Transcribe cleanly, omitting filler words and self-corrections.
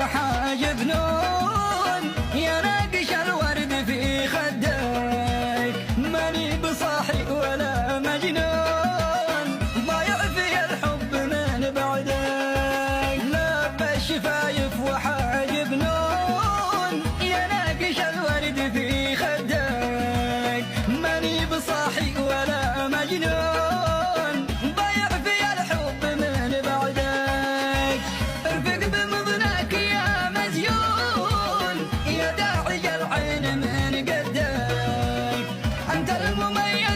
وحاجب نون يا ناقش الورد في خدك، ماني بصاحي ولا مجنون ضايع في الحب من بعدك. لب الشفايف وحاجب نون يا ناقش الورد في خدك، ماني بصاحي ولا مجنون ضايع في الحب من بعدك. ارفق بمضناك يا مزيون يا داعي العين من قدك، انت المميز